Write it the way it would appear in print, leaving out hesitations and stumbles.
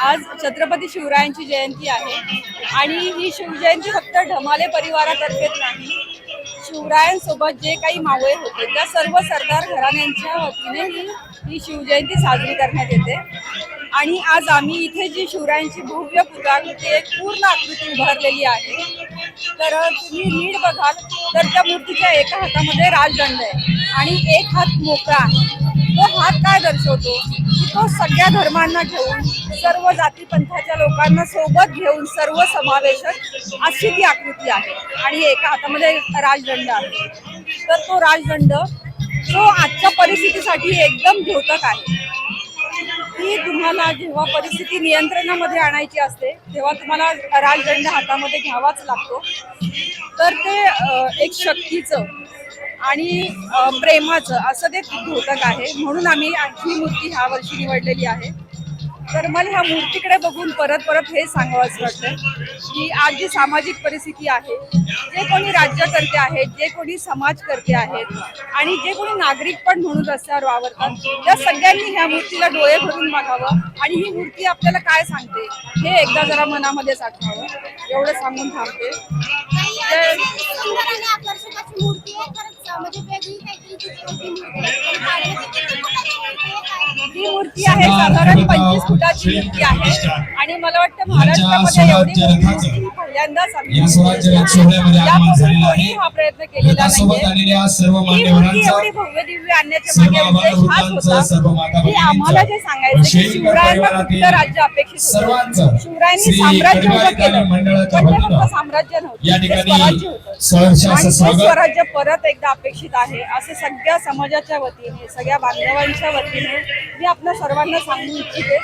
आज छत्रपती शिवरायांची जयंती आहे आणि ही शिवजयंती फक्त ढमाले परिवारातर्फेच नाही, शिवरायांसोबत जे काही मावळे होते त्या सर्व सरदार घराण्यांच्या वतीने ही शिवजयंती साजरी करण्यात येते. आणि आज आम्ही इथे जी शिवरायांची भव्य पुतळाकृती एक पूर्ण आकृती उभारलेली आहे. तर तुम्ही नीट बघाल तर त्या मूर्तीच्या एका हातामध्ये राजदंड आहे आणि एक हात मोकळा आहे. तो हात काय दर्शवतो की तो सगळ्या धर्मांना घेऊन, सर्व जाती पंथाच्या लोकांना सोबत घेऊन सर्व समावेशक अशी ती आकृती आहे. आणि एका हातामध्ये राजदंड आहे. तर तो राजदंड जो आजच्या परिस्थितीसाठी एकदम द्योतक आहे. की तुम्हाला जेव्हा परिस्थिती नियंत्रणामध्ये आणायची असते तेव्हा तुम्हाला राजदंड हातामध्ये घ्यावाच लागतो. तर ते एक शक्तीचं आणि प्रेमाचं असं ते द्योतक आहे. म्हणून आम्ही ही मूर्ती ह्या वर्षी निवडलेली आहे. तर मला ह्या मूर्तीकडे बघून परत परत हे सांगावंच वाटतं की आज जी सामाजिक परिस्थिती आहे, जे कोणी राज्यकर्ते आहेत, जे कोणी समाजकर्ते आहेत आणि जे कोणी नागरिक पण म्हणून रस्त्यावर वावरतात, त्या सगळ्यांनी ह्या मूर्तीला डोळे भरून बघावं आणि ही मूर्ती आपल्याला काय सांगते हे एकदा जरा मनामध्ये साठवावं. एवढं सांगून थांबते. ही मूर्ती आहे साधारण 25 फुटाची मूर्ती आहे आणि मला वाटतं महाराष्ट्रामध्ये एवढी मूर्ती पहिल्यांदाच कोणी हा प्रयत्न केलेला नाहीये. ही मूर्ती एवढी भव्य दिव्य आणण्याच्या मागे उद्देश हाच होता की आम्हाला जे सांगायचं की शिवरायांना फक्त राज्य अपेक्षित होतं. शिवरायांनी साम्राज्य उभं केलं पण ते फक्त साम्राज्य नव्हतं, ते स्वराज्य होतं आणि ते स्वराज्य परत एकदा अपेक्षित आहे असे सगळ्या समाजाच्या वतीने, सगळ्या बांधवांच्या वतीने मी आपल्या सर्वांना सांगू इच्छिते.